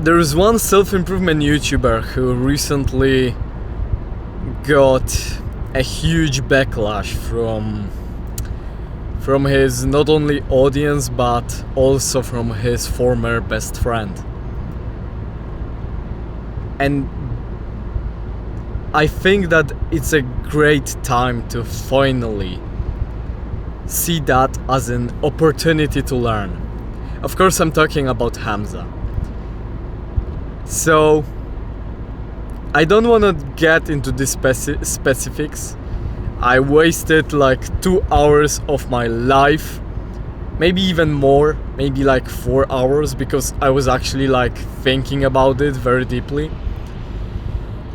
There is one self-improvement YouTuber who recently got a huge backlash from his not only audience but also from his former best friend. And I think that it's a great time to finally see that as an opportunity to learn. Of course, I'm talking about Hamza. So I don't want to get into the specifics. I wasted like 2 hours of my life, maybe even more, maybe like 4 hours, because I was actually like thinking about it very deeply.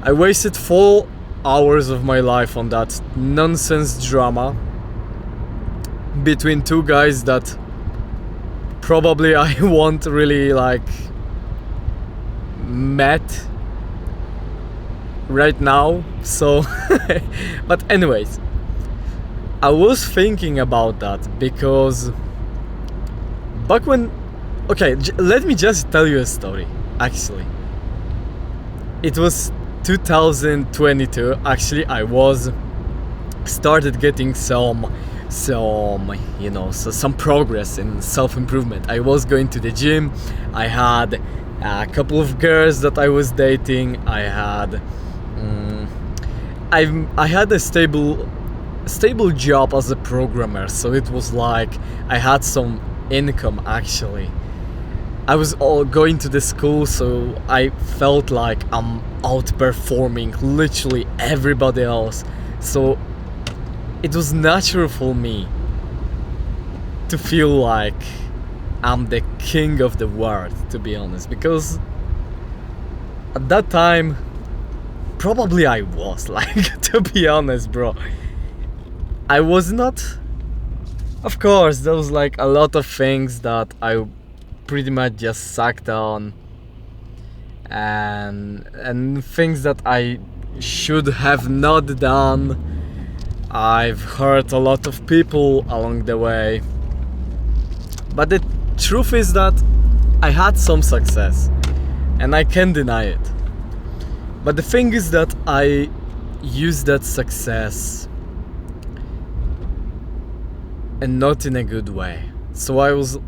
I wasted 4 hours of my life on that nonsense drama between two guys that probably I won't really like met right now. So but anyways, I was thinking about that because back when, okay, let me just tell you a story. Actually, it was 2022. Actually, I was started getting some progress in self-improvement. I was going to the gym. I had a couple of girls that I was dating. I had a stable job as a programmer, so it was like I had some income. Actually, I was all going to the school, so I felt like I'm outperforming literally everybody else. So it was natural for me to feel like I'm the king of the world, to be honest, because at that time probably I was, like, to be honest, bro. I was not. Of course, there was like a lot of things that I pretty much just sucked on, and things that I should have not done. I've hurt a lot of people along the way, but the truth is that I had some success, and I can't deny it. But the thing is that I used that success and not in a good way. So I was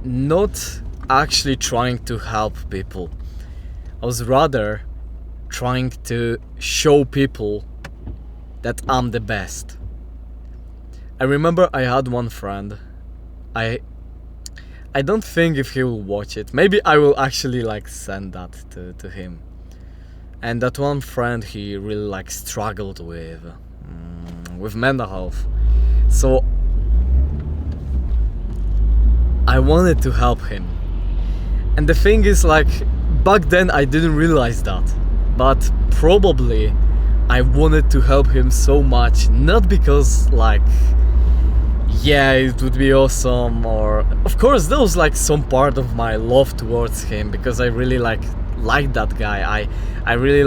not actually trying to help people. I was rather trying to show people that I'm the best. I remember I had one friend. I don't think if he will watch it. Maybe I will actually like send that to him. And that one friend, he really like struggled with mental health. So I wanted to help him. And the thing is, like, back then I didn't realize that. But probably I wanted to help him so much, not because like, yeah, it would be awesome, or of course there was like some part of my love towards him because I really liked that guy. I really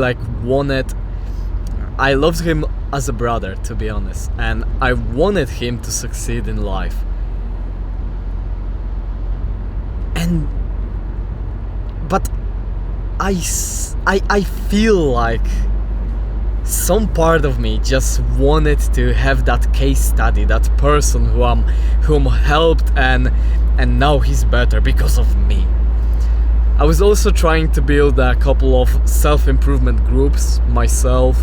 I loved him as a brother, to be honest, and I wanted him to succeed in life. But I feel like some part of me just wanted to have that case study, that person whom helped, and now he's better because of me. I was also trying to build a couple of self-improvement groups myself.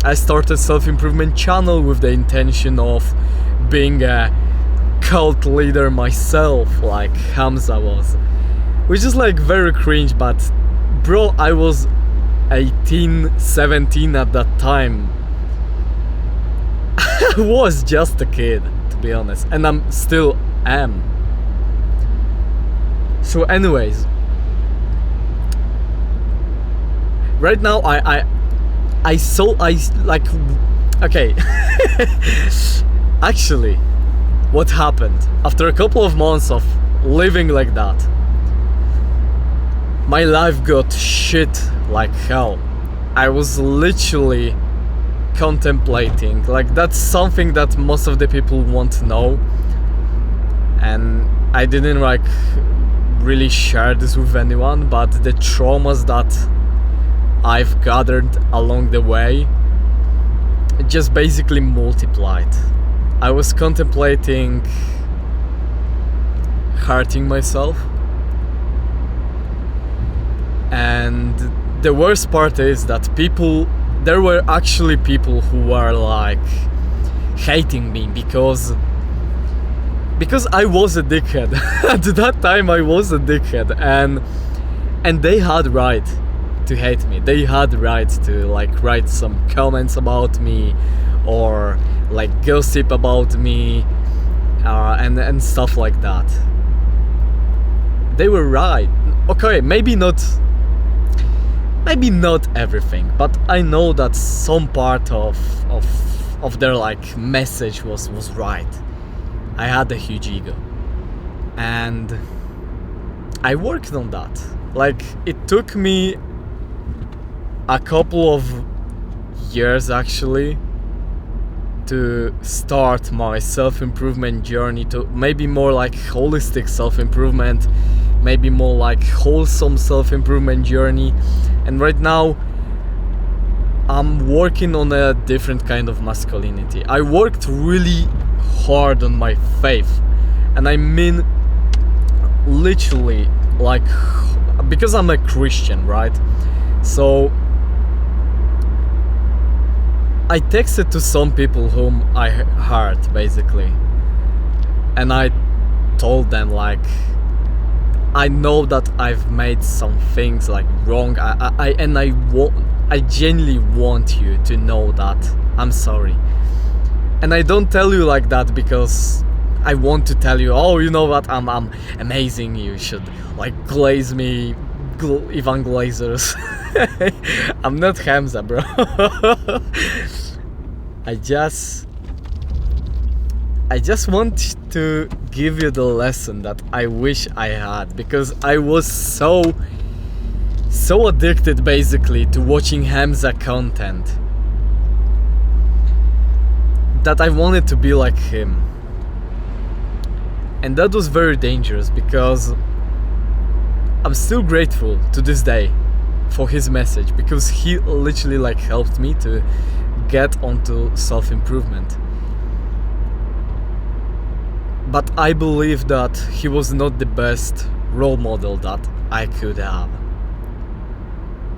I started self-improvement channel with the intention of being a cult leader myself, like Hamza was, which is like very cringe, but bro, I was 18, 17 at that time. I was just a kid, to be honest, and I'm still am. So anyways, right now okay. Actually, what happened after a couple of months of living like that, my life got shit like hell. I was literally contemplating, like, that's something that most of the people want to know, and I didn't like really share this with anyone, but the traumas that I've gathered along the way just basically multiplied. I was contemplating hurting myself, and the worst part is that there were actually people who were like hating me because I was a dickhead. At that time I was a dickhead, and they had right to hate me. They had right to like write some comments about me or like gossip about me and stuff like that. They were right. Okay, maybe not everything, but I know that some part of their like message was right. I had a huge ego, and I worked on that. Like, it took me a couple of years actually to start my self-improvement journey, to maybe more like holistic self-improvement, maybe more like wholesome self-improvement journey. And right now I'm working on a different kind of masculinity. I worked really hard on my faith, and I mean literally, like, because I'm a Christian, right? So I texted to some people whom I hurt, basically, and I told them, like, I know that I've made some things like wrong. I genuinely want you to know that I'm sorry. And I don't tell you like that because I want to tell you, oh, you know what, I'm amazing, you should like glaze me, Ivan Glazers. I'm not Hamza, bro. I just want to give you the lesson that I wish I had, because I was so addicted basically to watching Hamza content that I wanted to be like him. And that was very dangerous, because I'm still grateful to this day for his message, because he literally like helped me to get onto self-improvement. But I believe that he was not the best role model that I could have.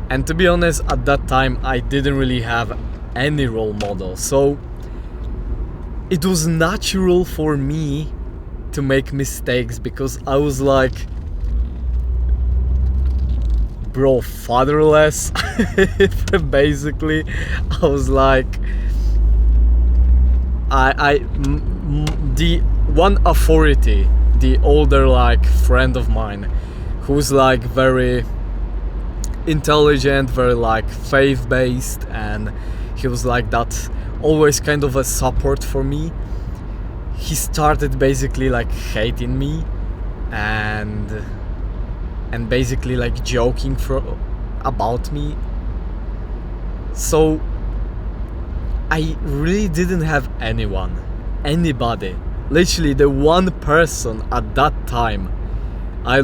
And to be honest, at that time I didn't really have any role model, so it was natural for me to make mistakes, because I was like, bro, fatherless. Basically, I was like, the one authority, the older like friend of mine, who's like very intelligent, very like faith-based, and he was like that, always kind of a support for me. He started basically like hating me and basically like joking about me. So I really didn't have anybody. Literally the one person at that time, I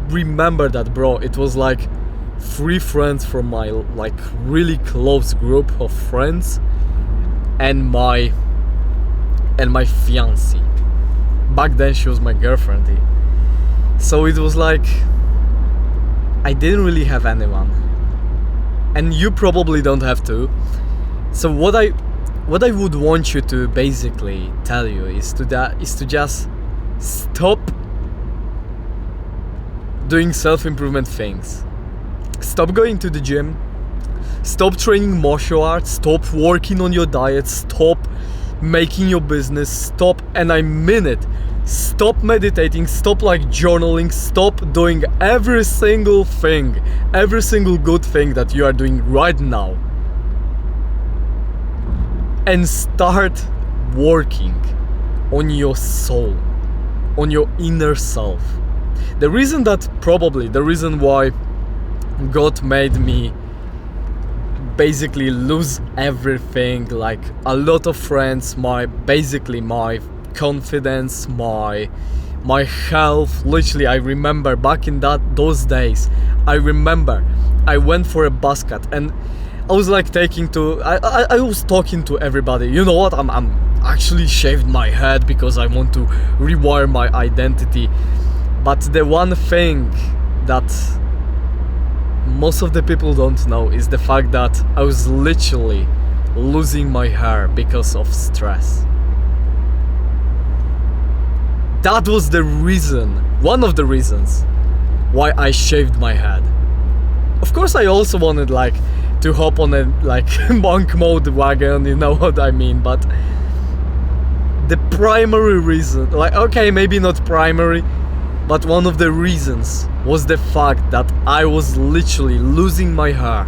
remember that, bro, it was like 3 friends from my like really close group of friends and my fiancée. Back then she was my girlfriend. So it was like I didn't really have anyone, and you probably don't have to. So what I would want you to basically tell you is to just stop doing self-improvement things. Stop going to the gym, stop training martial arts, stop working on your diet, stop making your business, stop, and I mean it, stop meditating, stop like journaling, stop doing every single thing, every single good thing that you are doing right now, and start working on your soul, on your inner self. The reason why God made me basically lose everything, like a lot of friends, my confidence, my my health. Literally, I remember back in those days, I remember I went for a basket and I was like I was talking to everybody. You know what? I'm actually shaved my head because I want to rewire my identity. But the one thing that most of the people don't know is the fact that I was literally losing my hair because of stress. That was the reason, one of the reasons why I shaved my head. Of course, I also wanted like to hop on a like monk mode wagon, you know what I mean, but the primary reason, like okay, maybe not primary, but one of the reasons was the fact that I was literally losing my hair.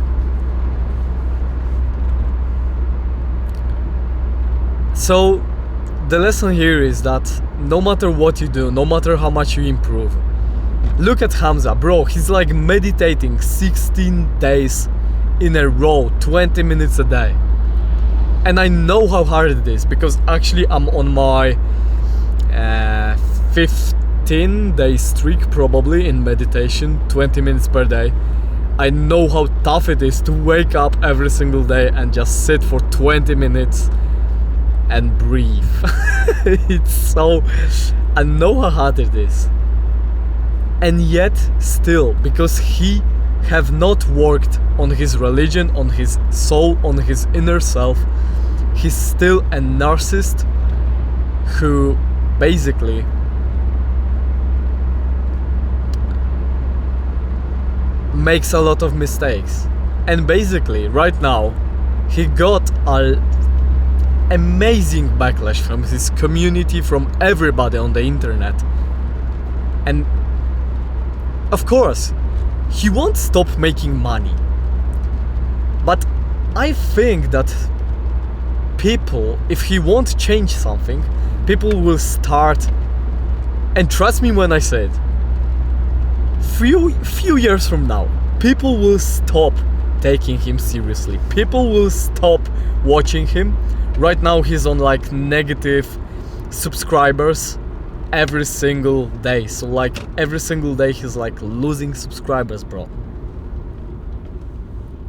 So the lesson here is that no matter what you do, no matter how much you improve, look at Hamza, bro, he's like meditating 16 days in a row, 20 minutes a day. And I know how hard it is because actually I'm on my 15-day streak probably in meditation, 20 minutes per day. I know how tough it is to wake up every single day and just sit for 20 minutes and breathe. It's so, I know how hard it is. And yet still, because he have not worked on his religion, on his soul, on his inner self, he's still a narcissist who basically makes a lot of mistakes. And basically right now he got a amazing backlash from his community, from everybody on the internet. And of course he won't stop making money, but I think that people, if he won't change something, people will start, and trust me when I say it, few years from now people will stop taking him seriously, people will stop watching him. Right now he's on like negative subscribers every single day, so like every single day he's like losing subscribers, bro.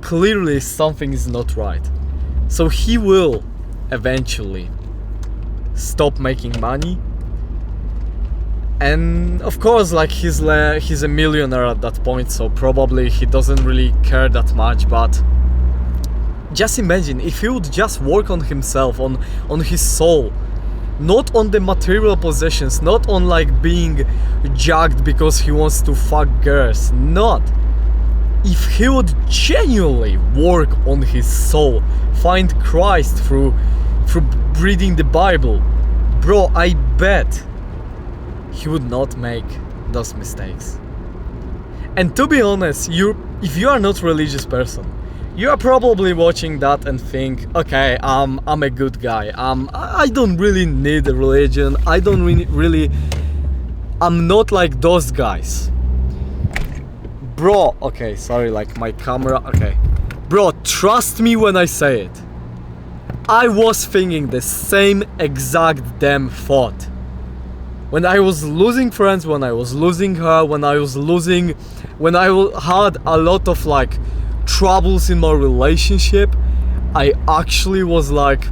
Clearly something is not right. So he will eventually stop making money, and of course like he's a millionaire at that point, so probably he doesn't really care that much. But just imagine if he would just work on himself, on his soul, not on the material possessions, not on like being jacked because he wants to fuck girls, not. If he would genuinely work on his soul, find Christ through reading the Bible, bro, I bet he would not make those mistakes. And to be honest, if you are not a religious person, you are probably watching that and think, okay, I'm a good guy. I don't really need a religion. I don't really I'm not like those guys. Bro, okay, sorry, like my camera, okay. Bro, trust me when I say it. I was thinking the same exact damn thought. When I was losing friends, when I was losing her, when I had a lot of like troubles in my relationship, I actually was like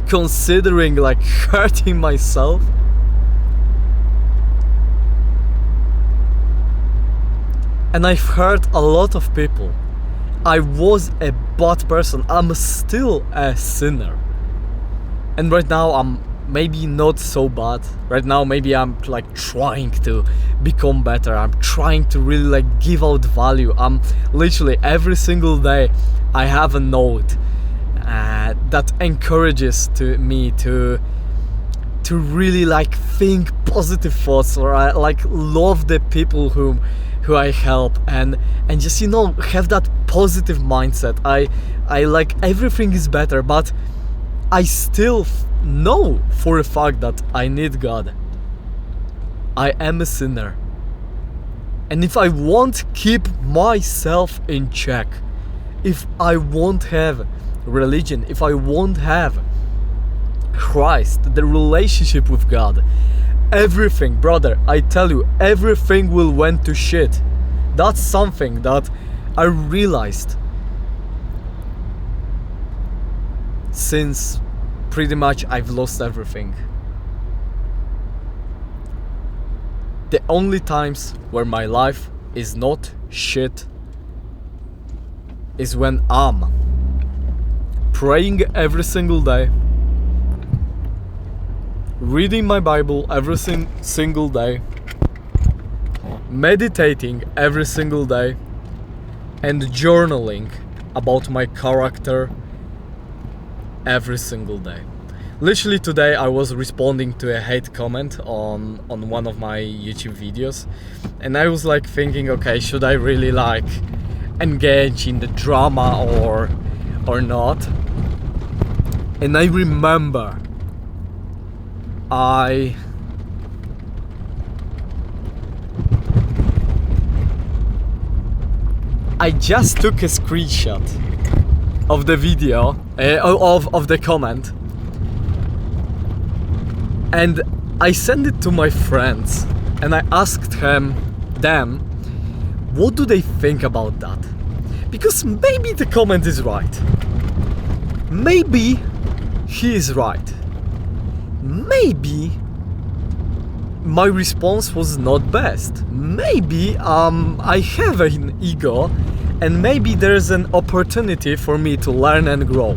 considering like hurting myself. And I've hurt a lot of people. I was a bad person. I'm still a sinner. And right now I'm maybe not so bad. Right now maybe I'm like trying to become better. I'm trying to really like give out value. I'm literally every single day I have a note that encourages me to really like think positive thoughts, or I like love the people who I help, and just, you know, have that positive mindset. I like everything is better, but I still know for a fact that I need God. I am a sinner, and if I won't keep myself in check, if I won't have religion, if I won't have Christ, the relationship with God, everything, brother, I tell you, everything will went to shit. That's something that I realized since pretty much I've lost everything. The only times where my life is not shit is when I'm praying every single day, reading my Bible every single day, meditating every single day, and journaling about my character every single day. Literally today I was responding to a hate comment on one of my YouTube videos, and I was like thinking, okay, should I really like engage in the drama or not? And I remember I just took a screenshot of the video, of the comment, and I sent it to my friends, and I asked them what do they think about that? Because maybe the comment is right. Maybe he is right. Maybe my response was not best. Maybe I have an ego, and maybe there's an opportunity for me to learn and grow.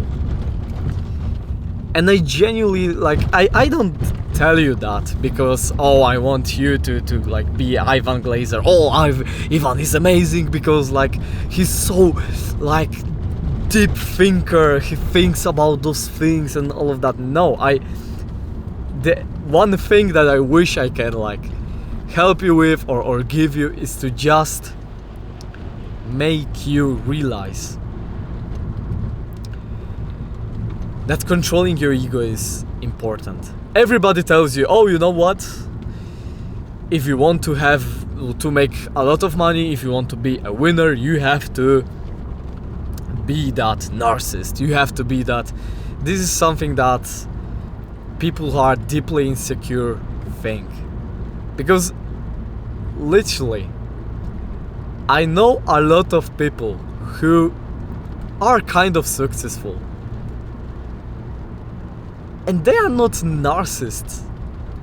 And I genuinely, like, I don't tell you that because, oh, I want you to like be Ivan Glazer. Oh, Ivan is amazing because like he's so like deep thinker, he thinks about those things and all of that. No, the one thing that I wish I can like help you with or give you is to just make you realize that controlling your ego is important. Everybody tells you, oh, you know what? If you want to make a lot of money, if you want to be a winner, you have to be that narcissist. You have to be that. This is something that people who are deeply insecure think. Because literally, I know a lot of people who are kind of successful, and they are not narcissists.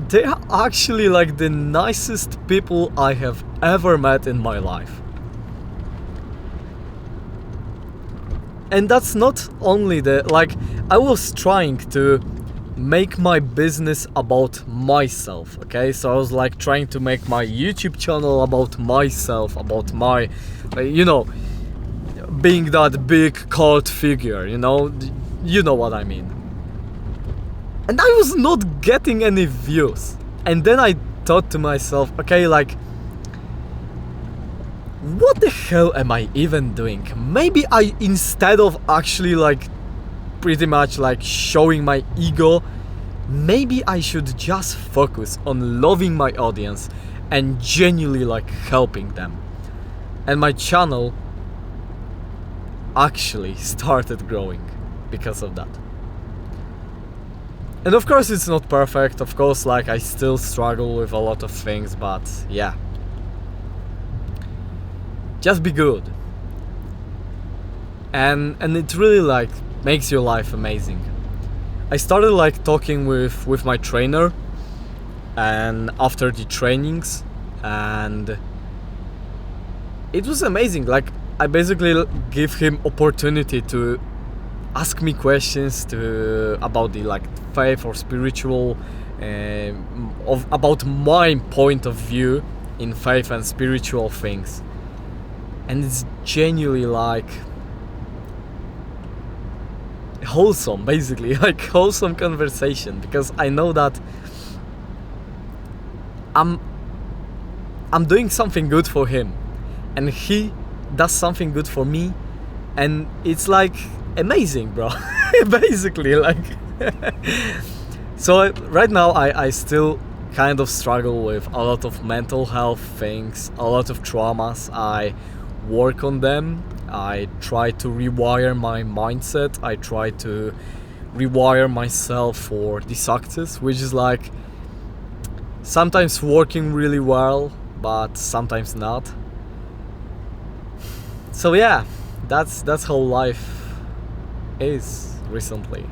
They are actually like the nicest people I have ever met in my life. And that's not only I was trying to make my business about myself, okay? So I was like trying to make my YouTube channel about myself, about my, being that big cult figure, you know what I mean. And I was not getting any views. And then I thought to myself, okay, like, what the hell am I even doing? Maybe instead of actually like pretty much like showing my ego, maybe I should just focus on loving my audience and genuinely like helping them. And my channel actually started growing because of that. And of course it's not perfect, of course like I still struggle with a lot of things, but yeah. Just be good. And it really like makes your life amazing. I started like talking with my trainer and after the trainings, and it was amazing. Like I basically give him opportunity to ask me questions about the like faith or spiritual, about my point of view in faith and spiritual things. And it's genuinely like wholesome, basically, like wholesome conversation, because I know that I'm doing something good for him and he does something good for me, and it's like amazing, bro. Basically, like so right now I still kind of struggle with a lot of mental health things, a lot of traumas. I work on them. I try to rewire my mindset. I try to rewire myself for the success, which is like sometimes working really well, but sometimes not. So yeah, that's how life is recently.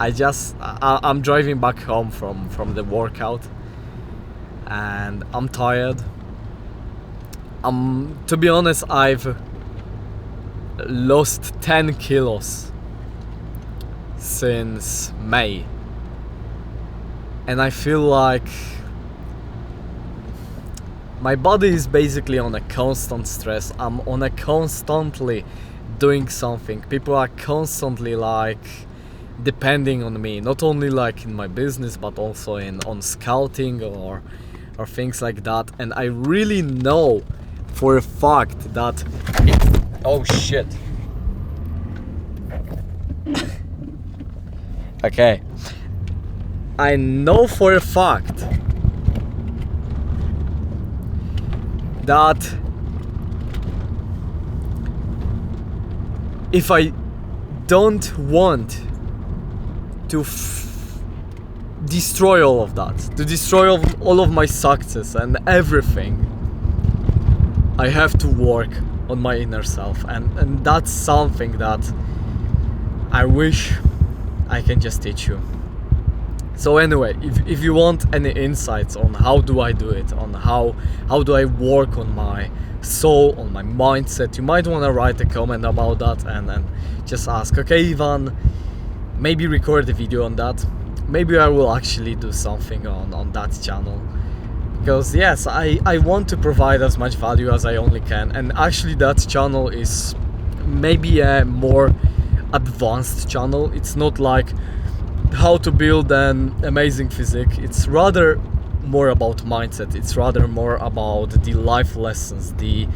I'm driving back home from the workout, and I'm tired. To be honest, I've lost 10 kilos since May, and I feel like my body is basically on a constant stress. I'm on a constantly doing something. People are constantly like depending on me, not only like in my business but also on scouting or things like that. And I really know for a fact that oh shit. Okay. I know for a fact that if I don't want to destroy all of that, to destroy all of my success and everything, I have to work on my inner self, and that's something that I wish I can just teach you. So anyway, if you want any insights on how do I do it, on how do I work on my soul, on my mindset, you might want to write a comment about that and just ask, okay Ivan, maybe record a video on that. Maybe I will actually do something on that channel, because yes, I want to provide as much value as I only can. And actually that channel is maybe a more advanced channel. It's not like how to build an amazing physique. It's rather more about mindset. It's rather more about the life lessons, the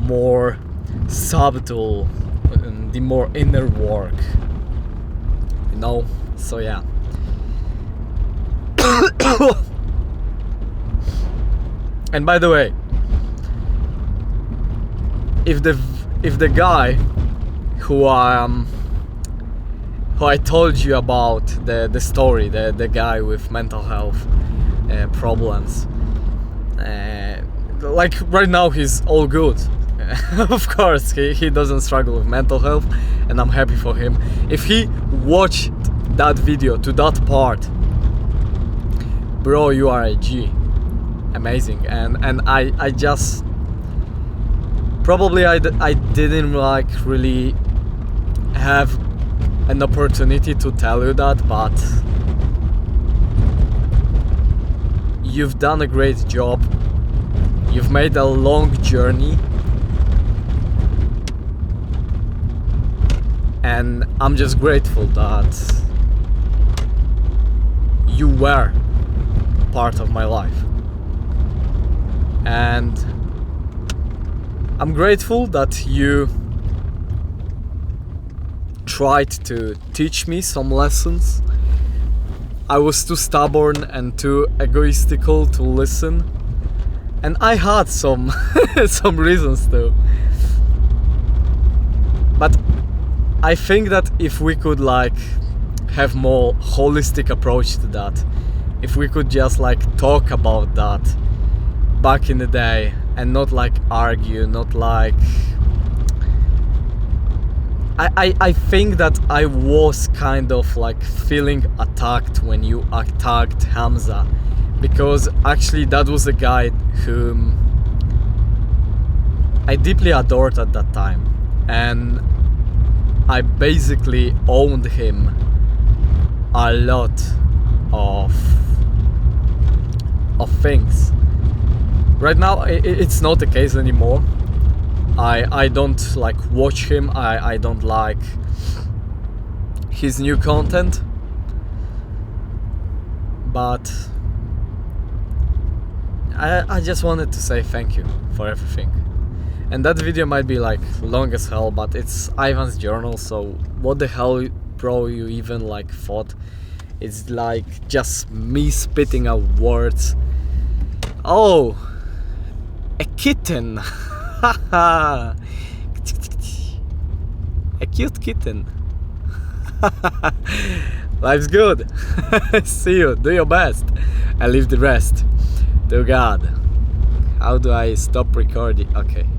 more subtle and the more inner work, you know. So yeah. And by the way, if the guy who I told you about, the story, the guy with mental health problems, like right now he's all good. Of course he doesn't struggle with mental health, and I'm happy for him. If he watched that video to that part, bro, you are a G. Amazing. And I just probably I didn't like really have an opportunity to tell you that, but you've done a great job. You've made a long journey, and I'm just grateful that you were part of my life. And I'm grateful that you tried to teach me some lessons. I was too stubborn and too egoistical to listen, and I had some some reasons to. But I think that if we could like have more holistic approach to that, if we could just like talk about that back in the day and not like argue, not like I think that I was kind of like feeling attacked when you attacked Hamza, because actually that was a guy whom I deeply adored at that time, and I basically owned him a lot of things. Right now it's not the case anymore. I don't like watch him. I don't like his new content, but I just wanted to say thank you for everything. And that video might be like long as hell, but it's Ivan's journal, so what the hell, bro, you even like thought it's like just me spitting out words. Oh, a kitten. A cute kitten. Life's good. See you, do your best and leave the rest. To God. How do I stop recording? Okay.